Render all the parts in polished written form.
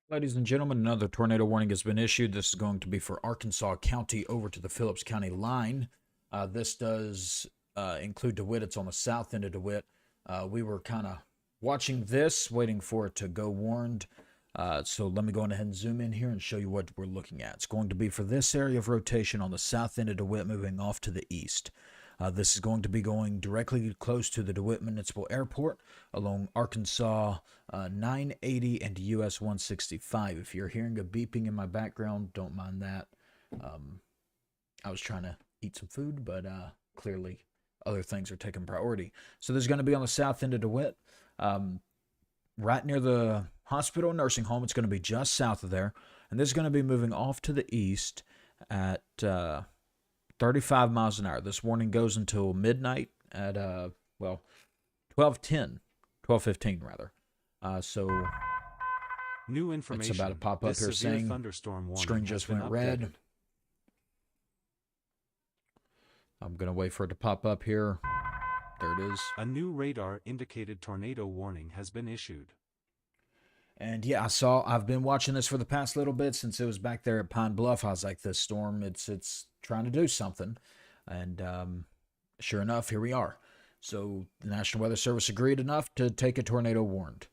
Ladies and gentlemen, another tornado warning has been issued. This is going to be for Arkansas County over to the Phillips County line. This does include DeWitt. It's on the south end of DeWitt. We were kind of watching this, waiting for it to go warned. So let me go ahead and zoom in here and show you what we're looking at. It's going to be for this area of rotation on the south end of DeWitt, moving off to the east. This is going to be going directly close to the DeWitt Municipal Airport along Arkansas 980 and US 165. If you're hearing a beeping in my background, don't mind that. I was trying to eat some food, but clearly other things are taking priority. So this is going to be on the south end of DeWitt, right near the hospital nursing home. It's going to be just south of there. And this is going to be moving off to the east at 35 miles an hour. This warning goes until midnight at, 12:10, 12:15 rather. So New it's information. about to pop up This here severe saying thunderstorm warning screen has just been went red. updated. I'm going to wait for it to pop up here. There it is. A new radar indicated tornado warning has been issued. And yeah, I've been watching this for the past little bit since it was back there at Pine Bluff. I was like, this storm, it's trying to do something. And sure enough, here we are. So the National Weather Service agreed enough to take a tornado warned.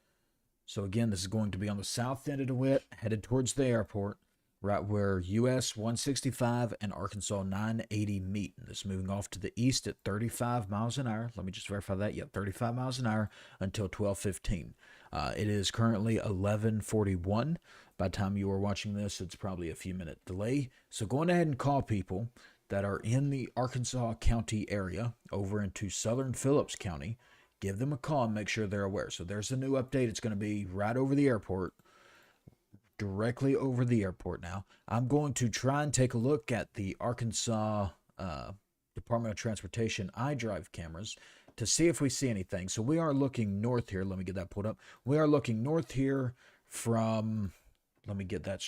So again, this is going to be on the south end of DeWitt, headed towards the airport, right where US 165 and Arkansas 980 meet. And this is moving off to the east at 35 miles an hour. Let me just verify that. Yep, 35 miles an hour until 12:15. It is currently 11:41. By the time you are watching this, it's probably a few minute delay. So go ahead and call people that are in the Arkansas County area over into southern Phillips County. Give them a call and make sure they're aware. So there's a new update. It's going to be right over the airport, directly over the airport now. I'm going to try and take a look at the Arkansas Department of Transportation iDrive cameras to see if we see anything. So we are looking north here. Let me get that pulled up. We are looking north here from, let me get that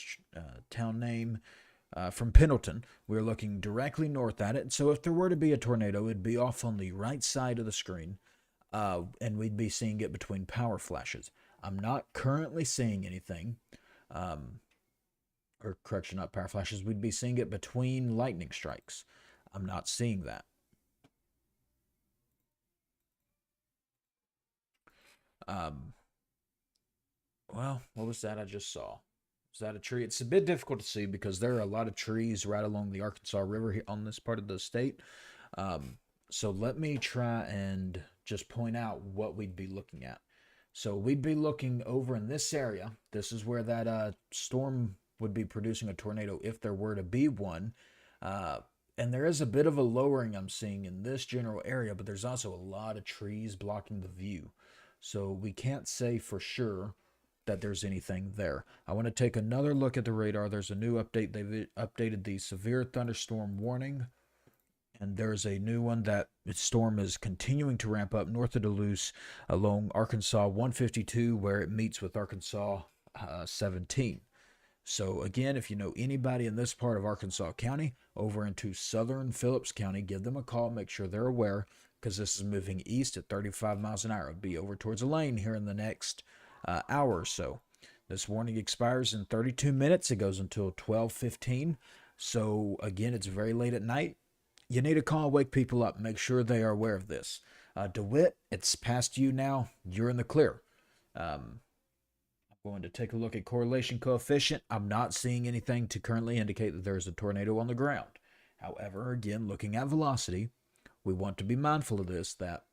town name, from Pendleton. We're looking directly north at it. So if there were to be a tornado, it'd be off on the right side of the screen. And we'd be seeing it between power flashes. I'm not currently seeing anything. Or correction, not power flashes. We'd be seeing it between lightning strikes. I'm not seeing that. Well, what was that I just saw? Is that a tree? It's a bit difficult to see because there are a lot of trees right along the Arkansas River here on this part of the state. So let me try and just point out what we'd be looking at. So we'd be looking over in this area. This is where that storm would be producing a tornado if there were to be one. And there is a bit of a lowering I'm seeing in this general area, but there's also a lot of trees blocking the view. So we can't say for sure that there's anything there. I want to take another look at the radar. There's a new update. They've updated the severe thunderstorm warning. And there's a new one that the storm is continuing to ramp up north of Duluth along Arkansas 152, where it meets with Arkansas 17. So again, if you know anybody in this part of Arkansas County over into southern Phillips County, give them a call. Make sure they're aware because this is moving east at 35 miles an hour. It'll be over towards the lane here in the next hour or so. This warning expires in 32 minutes. It goes until 12:15. So again, it's very late at night. You need to call, wake people up, make sure they are aware of this. DeWitt, it's past you now. You're in the clear. I'm going to take a look at correlation coefficient. I'm not seeing anything to currently indicate that there's a tornado on the ground. However, again, looking at velocity, we want to be mindful of this, that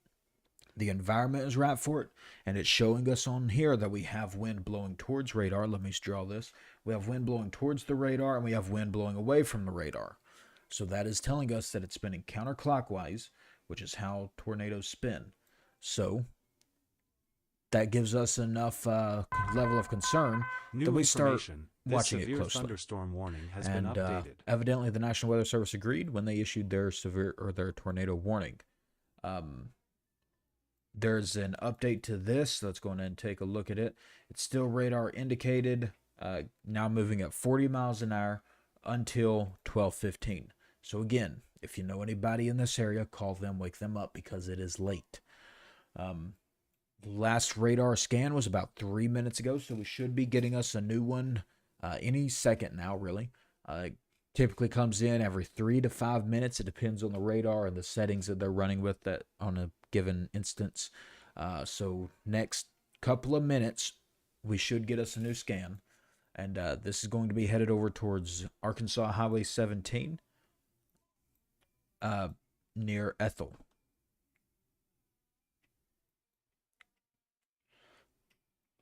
the environment is right for it, and it's showing us on here that we have wind blowing towards radar. Let me draw this. We have wind blowing towards the radar, and we have wind blowing away from the radar. So that is telling us that it's spinning counterclockwise, which is how tornadoes spin. So that gives us enough level of concern that we start watching it closely. Thunderstorm warning has been updated. Evidently, the National Weather Service agreed when they issued their severe or their tornado warning. There's an update to this. Let's go ahead and take a look at it. It's still radar indicated, now moving at 40 miles an hour until 12:15. So again, if you know anybody in this area, call them, wake them up because it is late. Last radar scan was about 3 minutes ago, so we should be getting us a new one any second now, really. It typically comes in every 3 to 5 minutes. It depends on the radar and the settings that they're running with that on a given instance. So next couple of minutes, we should get us a new scan. And this is going to be headed over towards Arkansas Highway 17 near Ethel.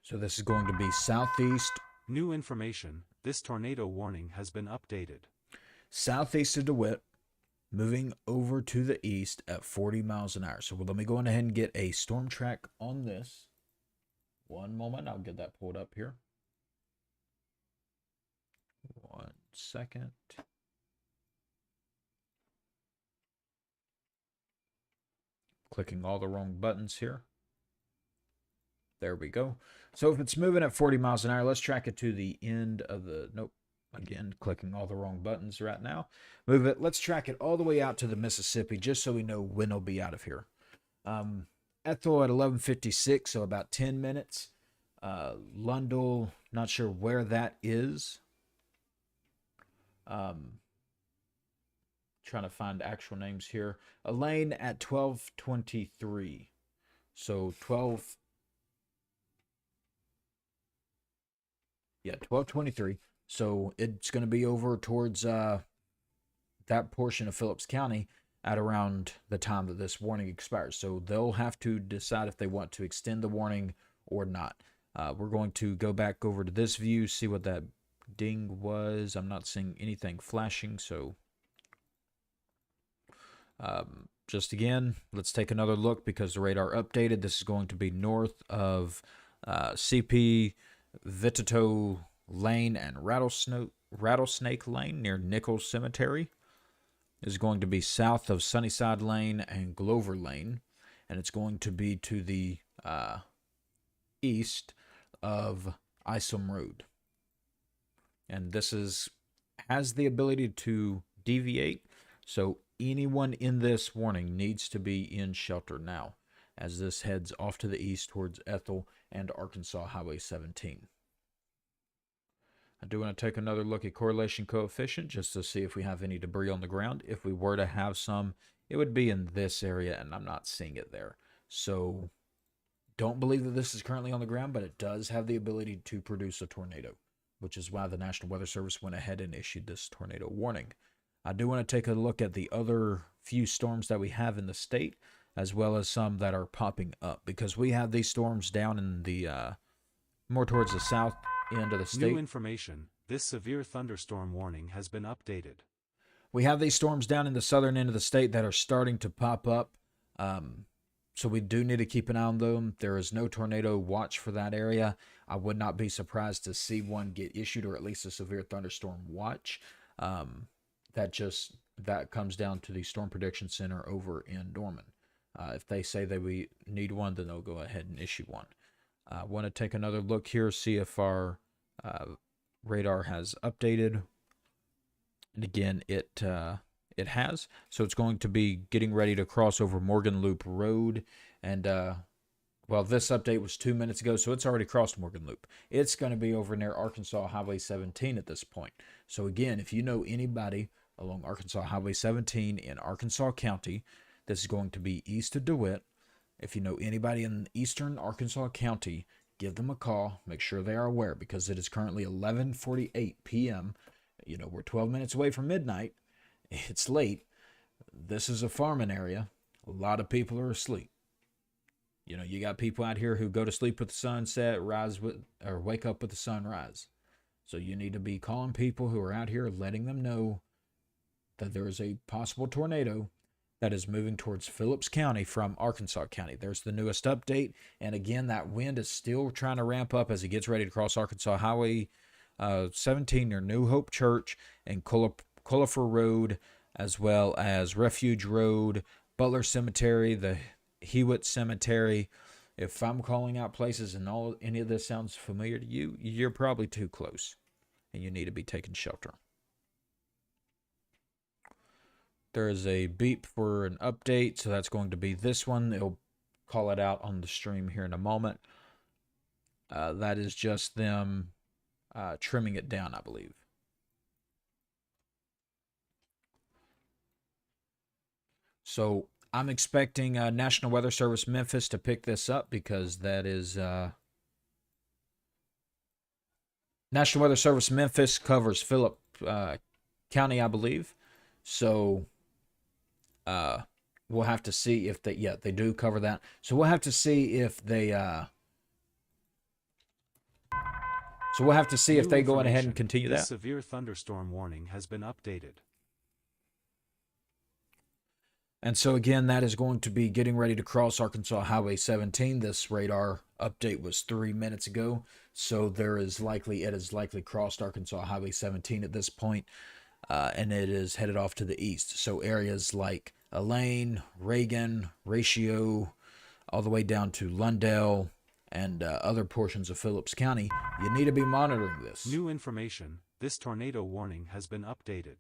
So this is going to be southeast. New information, this tornado warning has been updated. Southeast of DeWitt, moving over to the east at 40 miles an hour. So let me go on ahead and get a storm track on this. One moment, I'll get that pulled up here. 1 second. Clicking all the wrong buttons here. There we go. So if it's moving at 40 miles an hour, let's track it to the end of the, nope, again, clicking all the wrong buttons right now. Move it, let's track it all the way out to the Mississippi, just so we know when it'll be out of here. Ethel at 11:56, so about 10 minutes. Lundell, not sure where that is. Trying to find actual names here. Elaine at 12:23. So 12:23. So it's going to be over towards that portion of Phillips County at around the time that this warning expires. So they'll have to decide if they want to extend the warning or not. We're going to go back over to this view, see what that ding was. I'm not seeing anything flashing, so just again, let's take another look because the radar updated. This is going to be north of CP Vitito Lane and Rattlesnake Lane near Nichols Cemetery. Is going to be south of Sunnyside Lane and Glover Lane, and it's going to be to the east of Isom Road. And this has the ability to deviate, so anyone in this warning needs to be in shelter now, as this heads off to the east towards Ethel and Arkansas Highway 17. I do want to take another look at correlation coefficient just to see if we have any debris on the ground. If we were to have some, it would be in this area, and I'm not seeing it there. So don't believe that this is currently on the ground, but it does have the ability to produce a tornado, which is why the National Weather Service went ahead and issued this tornado warning. I do want to take a look at the other few storms that we have in the state, as well as some that are popping up, because we have these storms down in the more towards the south end of the state. New information, this severe thunderstorm warning has been updated. We have these storms down in the southern end of the state that are starting to pop up. So we do need to keep an eye on them. There is no tornado watch for that area. I would not be surprised to see one get issued, or at least a severe thunderstorm watch. That comes down to the Storm Prediction Center over in Norman. If they say that we need one, then they'll go ahead and issue one. I want to take another look here, see if our radar has updated. And again, it has. So it's going to be getting ready to cross over Morgan Loop Road. And, well, this update was 2 minutes ago, so it's already crossed Morgan Loop. It's going to be over near Arkansas Highway 17 at this point. So again, if you know anybody along Arkansas Highway 17 in Arkansas County, this is going to be east of DeWitt. If you know anybody in eastern Arkansas County, give them a call. Make sure they are aware, because it is currently 11:48 p.m. You know, we're 12 minutes away from midnight. It's late. This is a farming area. A lot of people are asleep. You know, you got people out here who go to sleep with the sunset, wake up with the sunrise. So you need to be calling people who are out here, letting them know that there is a possible tornado that is moving towards Phillips County from Arkansas County. There's the newest update. And again, that wind is still trying to ramp up as it gets ready to cross Arkansas Highway 17 near New Hope Church and Culliford Road, as well as Refuge Road, Butler Cemetery, the Hewitt Cemetery. If I'm calling out places and any of this sounds familiar to you, you're probably too close and you need to be taking shelter. There is a beep for an update, so that's going to be this one. It'll call it out on the stream here in a moment. That is just them trimming it down, I believe. So I'm expecting National Weather Service Memphis to pick this up because that is National Weather Service Memphis covers Phillip County, I believe. So we'll have to see if they do cover that. So we'll have to see if they go ahead and continue this that. severe thunderstorm warning has been updated. And so again, that is going to be getting ready to cross Arkansas Highway 17. This radar update was 3 minutes ago, so it has likely crossed Arkansas Highway 17 at this point, and it is headed off to the east. So areas like Elaine, Reagan, Ratio, all the way down to Lundell, and other portions of Phillips County, you need to be monitoring this. New information: this tornado warning has been updated.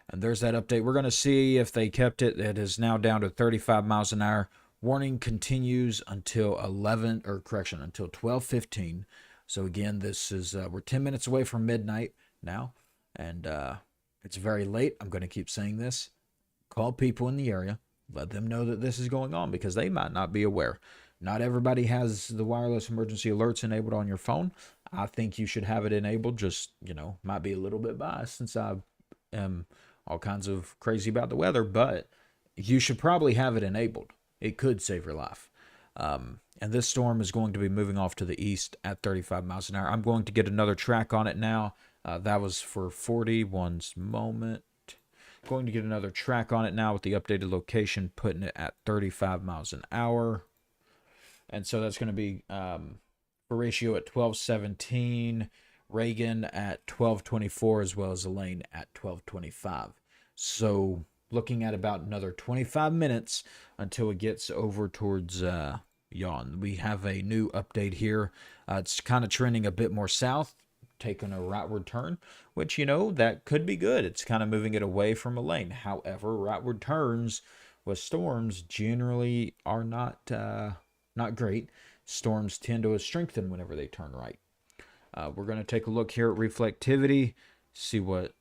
And there's that update. We're going to see if they kept it. It is now down to 35 miles an hour. Warning continues until 12:15. So again, this is we're 10 minutes away from midnight now, and it's very late. I'm going to keep saying this. Call people in the area. Let them know that this is going on because they might not be aware. Not everybody has the wireless emergency alerts enabled on your phone. I think you should have it enabled. Just, might be a little bit biased since I am all kinds of crazy about the weather, but you should probably have it enabled. It could save your life. And this storm is going to be moving off to the east at 35 miles an hour. I'm going to get another track on it now. That was for 40. One moment. Going to get another track on it now with the updated location, putting it at 35 miles an hour. And so that's going to be for Ratio at 12:17, Reagan at 12:24, as well as Elaine at 12:25. So looking at about another 25 minutes until it gets over towards Yawn. We have a new update here. It's kind of trending a bit more south, taking a rightward turn, which, that could be good. It's kind of moving it away from Elaine. However, rightward turns with storms generally are not great. Storms tend to strengthen whenever they turn right. We're going to take a look here at reflectivity, see what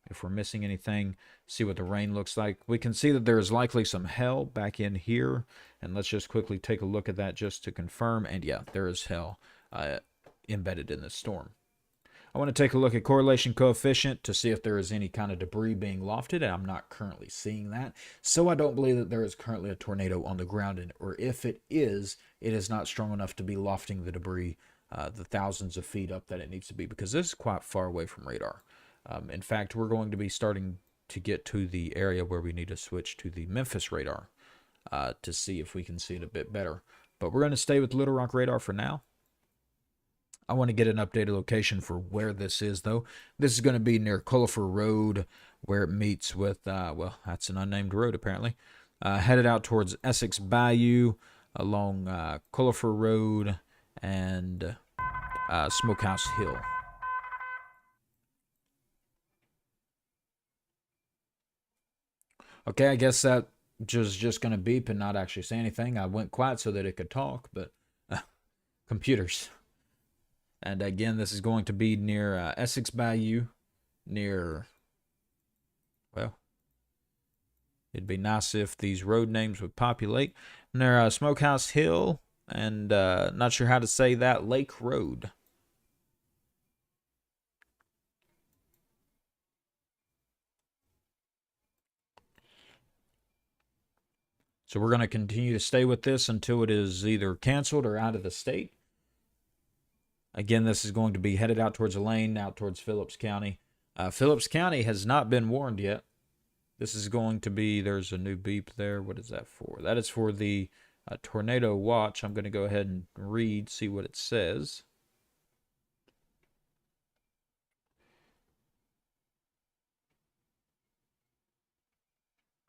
if we're missing anything, see what the rain looks like. We can see that there's likely some hail back in here, and let's just quickly take a look at that just to confirm. And yeah, there is hail embedded in this storm. I want to take a look at correlation coefficient to see if there is any kind of debris being lofted, and I'm not currently seeing that. So I don't believe that there is currently a tornado on the ground, or if it is not strong enough to be lofting the debris the thousands of feet up that it needs to be, because this is quite far away from radar. In fact, we're going to be starting to get to the area where we need to switch to the Memphis radar to see if we can see it a bit better. But we're going to stay with Little Rock radar for now. I want to get an updated location for where this is, though. This is going to be near Culliford Road, where it meets with, that's an unnamed road, apparently. Headed out towards Essex Bayou, along Culliford Road and Smokehouse Hill. Okay, I guess that just going to beep and not actually say anything. I went quiet so that it could talk, but computers. And again, this is going to be near Essex Bayou, it'd be nice if these road names would populate. Near Smokehouse Hill, and not sure how to say that, Lake Road. So we're going to continue to stay with this until it is either canceled or out of the state. Again, this is going to be headed out towards Elaine, out towards Phillips County. Phillips County has not been warned yet. This is going to be, there's a new beep there. What is that for? That is for the tornado watch. I'm going to go ahead and read, see what it says.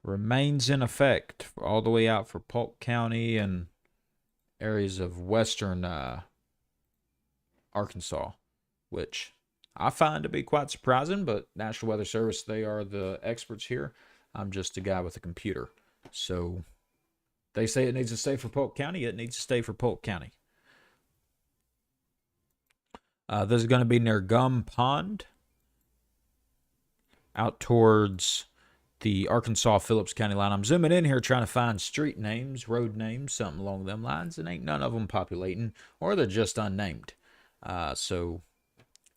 Remains in effect all the way out for Polk County and areas of western Arkansas, which I find to be quite surprising, but National Weather Service, they are the experts here. I'm just a guy with a computer. So They say it needs to stay for Polk County. It needs to stay for Polk County. This is going to be near Gum Pond, out towards the Arkansas Phillips County line. I'm zooming in here trying to find street names, road names, something along them lines, and ain't none of them populating, or they're just unnamed. So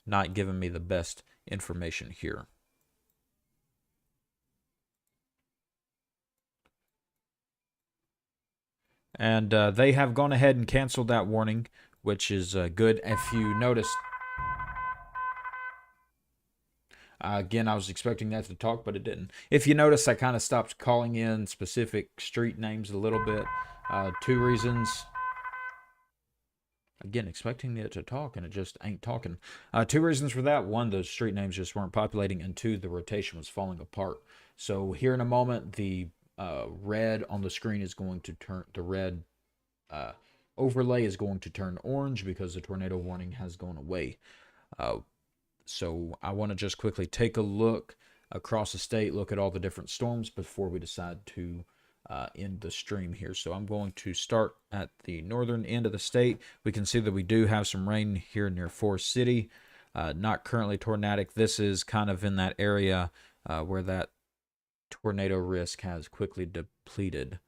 not giving me the best information here. And they have gone ahead and canceled that warning, which is good. If you notice, again, I was expecting that to talk, but it didn't. If you notice, I kind of stopped calling in specific street names a little bit. 2 reasons. Again, expecting it to talk, and it just ain't talking. 2 reasons for that. 1, the street names just weren't populating, and 2, the rotation was falling apart. So here in a moment, the red on the screen is going to turn, the red overlay is going to turn orange because the tornado warning has gone away. So I want to just quickly take a look across the state, look at all the different storms before we decide to end the stream here. So I'm going to start at the northern end of the state. We can see that we do have some rain here near Forest City. Not currently tornadic. This is kind of in that area where that tornado risk has quickly depleted.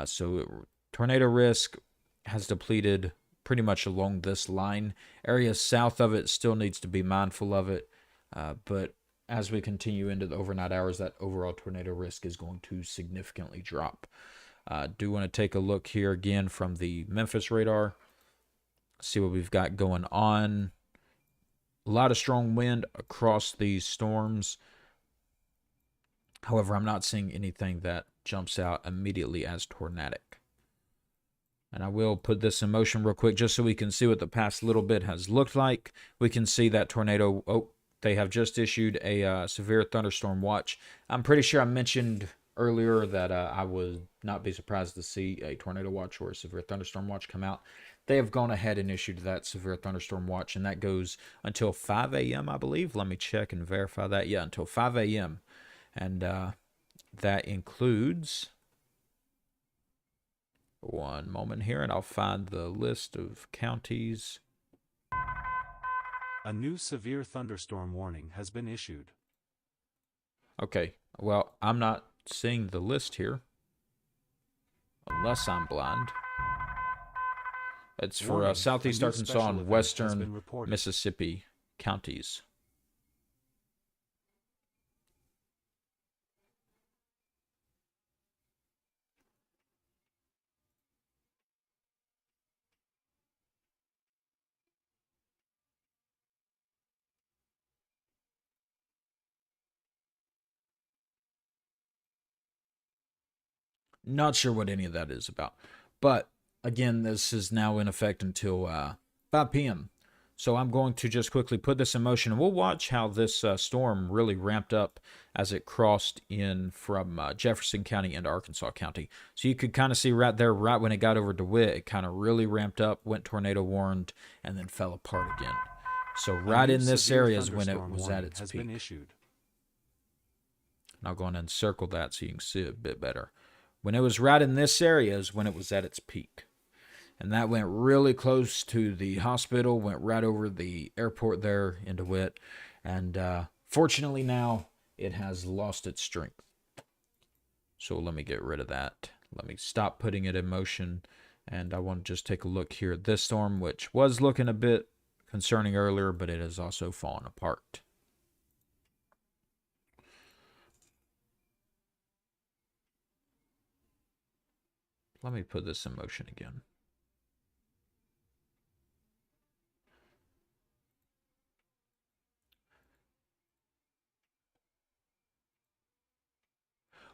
So tornado risk has depleted pretty much along this line. Areas south of it still needs to be mindful of it, but as we continue into the overnight hours, that overall tornado risk is going to significantly drop. Do want to take a look here again from the Memphis radar, see what we've got going on. A lot of strong wind across these storms. However, I'm not seeing anything that jumps out immediately as tornadic. And I will put this in motion real quick just so we can see what the past little bit has looked like. We can see that tornado. Oh, they have just issued a severe thunderstorm watch. I'm pretty sure I mentioned earlier that I would not be surprised to see a tornado watch or a severe thunderstorm watch come out. They have gone ahead and issued that severe thunderstorm watch, and that goes until 5 a.m., I believe. Let me check and verify that. Yeah, until 5 a.m. And that includes... One moment here, and I'll find the list of counties. A new severe thunderstorm warning has been issued. Okay, well, I'm not seeing the list here. Unless I'm blind. It's for Warning, southeast a new Arkansas special and event has western been reported. Mississippi counties. Not sure what any of that is about. But again, this is now in effect until 5 p.m. So I'm going to just quickly put this in motion, and we'll watch how this storm really ramped up as it crossed in from Jefferson County into Arkansas County. So you could kind of see right there, right when it got over DeWitt, it kind of really ramped up, went tornado warned, and then fell apart again. So right in this area is when it was at its peak. And I'll go on and circle that so you can see it a bit better. When it was right in this area is when it was at its peak. And that went really close to the hospital, went right over the airport there in DeWitt. And fortunately now, it has lost its strength. So let me get rid of that. Let me stop putting it in motion. And I want to just take a look here at this storm, which was looking a bit concerning earlier, but it has also fallen apart. Let me put this in motion again.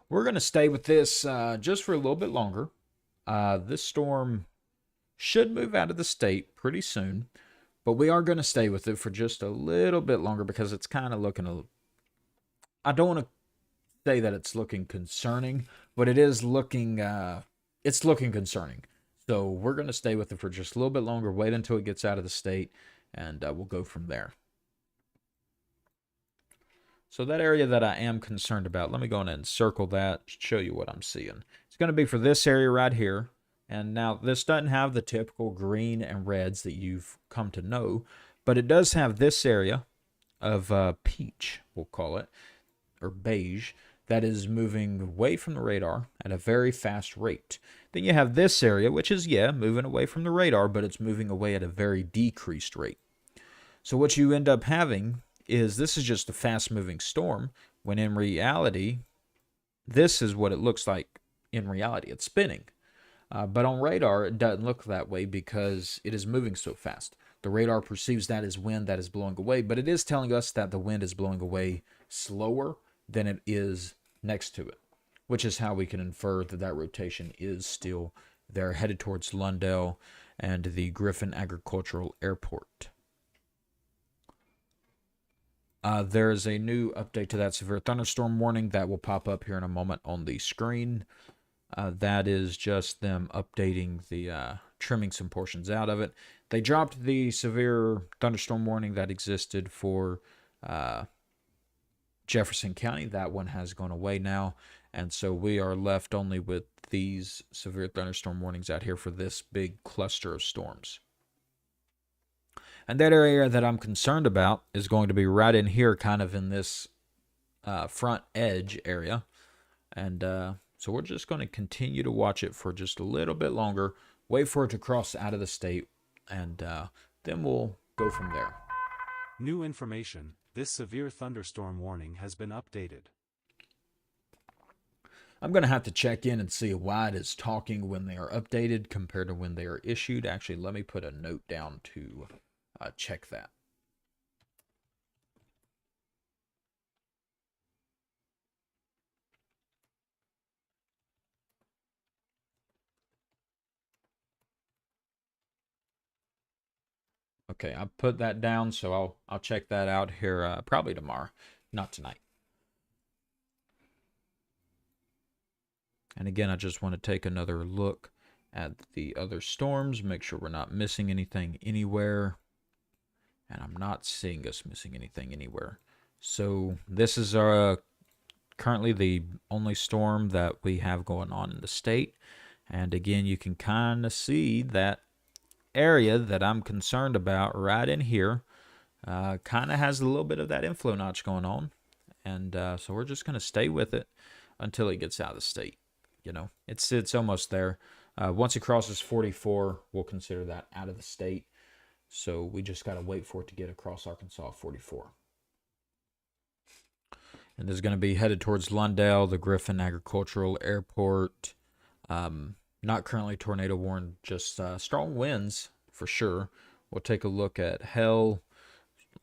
We're going to stay with this just for a little bit longer. This storm should move out of the state pretty soon, but we are going to stay with it for just a little bit longer because it's kind of looking I don't want to say that it's looking concerning, but it is looking it's looking concerning. So we're going to stay with it for just a little bit longer, wait until it gets out of the state, and we'll go from there. So that area that I am concerned about, let me go in and circle that, show you what I'm seeing. It's going to be for this area right here. And now this doesn't have the typical green and reds that you've come to know, but it does have this area of peach, we'll call it, or beige, that is moving away from the radar at a very fast rate. Then you have this area, which is, yeah, moving away from the radar, but it's moving away at a very decreased rate. So what you end up having is this is just a fast-moving storm, when in reality, this is what it looks like in reality. It's spinning. But on radar, it doesn't look that way because it is moving so fast. The radar perceives that as wind that is blowing away, but it is telling us that the wind is blowing away slower than it is next to it, which is how we can infer that that rotation is still there, headed towards Lundell and the Griffin Agricultural Airport. There is a new update to that severe thunderstorm warning that will pop up here in a moment on the screen. That is just them updating the trimming some portions out of it. They dropped the severe thunderstorm warning that existed for Jefferson County. That one has gone away now, and so we are left only with these severe thunderstorm warnings out here for this big cluster of storms. And that area that I'm concerned about is going to be right in here, kind of in this front edge area. And so we're just going to continue to watch it for just a little bit longer, wait for it to cross out of the state, and then we'll go from there. New information. This severe thunderstorm warning has been updated. I'm going to have to check in and see why it is talking when they are updated compared to when they are issued. Actually, let me put a note down to check that. Okay, I put that down, so I'll check that out here probably tomorrow, not tonight. And again, I just want to take another look at the other storms, make sure we're not missing anything anywhere. And I'm not seeing us missing anything anywhere. So this is currently the only storm that we have going on in the state. And again, you can kind of see that area that I'm concerned about right in here kind of has a little bit of that inflow notch going on. And so we're just going to stay with it until it gets out of the state. You know, it's almost there. Once it crosses 44, we'll consider that out of the state. So we just got to wait for it to get across Arkansas 44. And this is going to be headed towards Lundell, the Griffin Agricultural Airport. Not currently tornado warned, just strong winds for sure. We'll take a look at hail,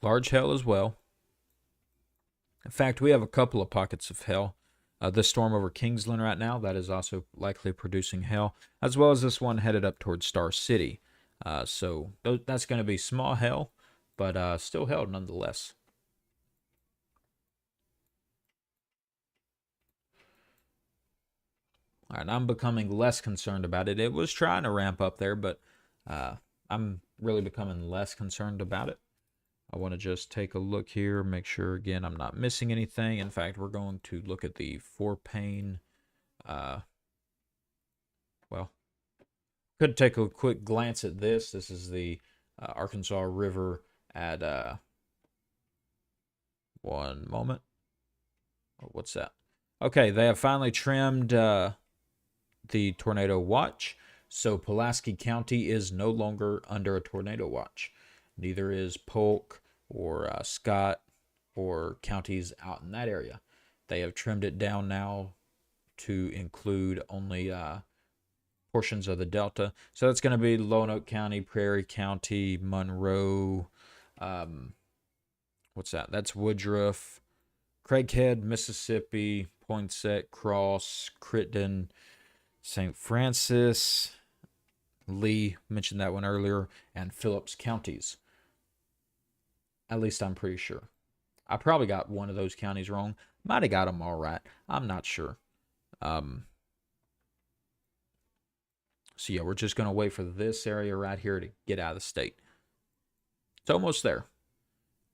large hail as well. In fact, we have a couple of pockets of hail. This storm over Kingsland right now, that is also likely producing hail, as well as this one headed up towards Star City. So that's going to be small hail, but still hail nonetheless. All right, I'm becoming less concerned about it. It was trying to ramp up there, but I'm really becoming less concerned about it. I want to just take a look here, make sure, again, I'm not missing anything. In fact, we're going to look at the four-pane, well, could take a quick glance at this. This is the Arkansas River at, one moment. Oh, what's that? Okay, they have finally trimmed the tornado watch. So Pulaski County is no longer under a tornado watch. Neither is Polk or Scott or counties out in that area. They have trimmed it down now to include only portions of the Delta. So that's going to be Lonoke County, Prairie County, Monroe. What's that? That's Woodruff, Craighead, Mississippi, Poinsett, Cross, Crittenden, St. Francis, Lee, mentioned that one earlier, and Phillips counties. At least I'm pretty sure. I probably got one of those counties wrong. Might have got them all right. I'm not sure. So yeah, we're just going to wait for this area right here to get out of the state. It's almost there.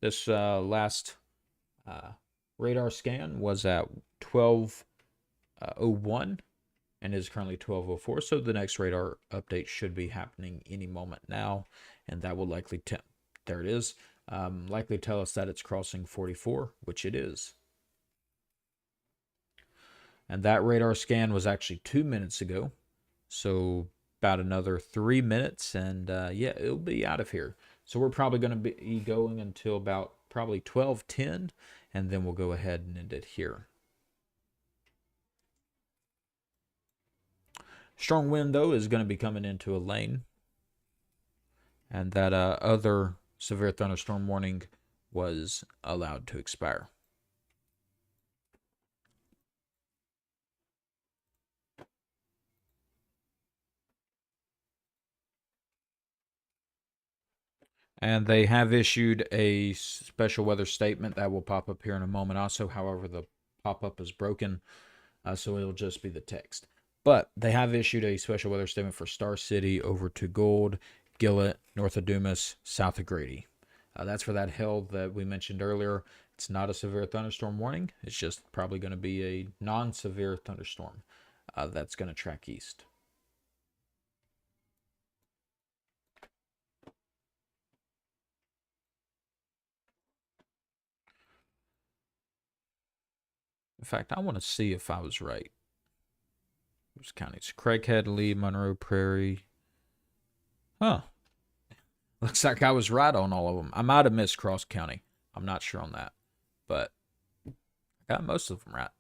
This last radar scan was at 12:01. and it is currently 12:04. So the next radar update should be happening any moment now, and that will likely there it is. Likely tell us that it's crossing 44, which it is. And that radar scan was actually 2 minutes ago. So about another 3 minutes, and yeah, it'll be out of here. So we're probably going to be going until about probably 12:10, and then we'll go ahead and end it here. Strong wind, though, is going to be coming into a lane, and that other severe thunderstorm warning was allowed to expire. And they have issued a special weather statement that will pop up here in a moment also. However, the pop-up is broken, so it'll just be the text. But they have issued a special weather statement for Star City over to Gold, Gillett, north of Dumas, south of Grady. That's for that hail that we mentioned earlier. It's not a severe thunderstorm warning. It's just probably going to be a non-severe thunderstorm that's going to track east. In fact, I want to see if I was right. Those counties: Craighead, Lee, Monroe, Prairie. Huh. Looks like I was right on all of them. I might have missed Cross County. I'm not sure on that. But I got most of them right.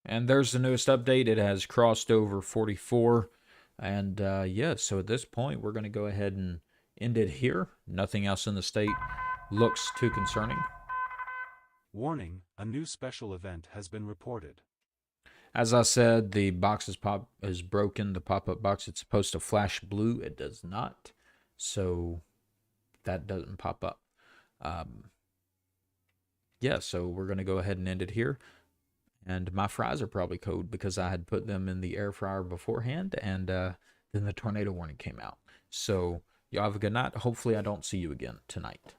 And there's the newest update. It has crossed over 44. And yeah, so at this point, we're going to go ahead and end it here. Nothing else in the state looks too concerning. Warning, a new special event has been reported. As I said, the box is broken. The pop-up box, it's supposed to flash blue. It does not. So that doesn't pop up. Yeah, so we're going to go ahead and end it here. And my fries are probably cold because I had put them in the air fryer beforehand, and then the tornado warning came out. So y'all have a good night. Hopefully I don't see you again tonight.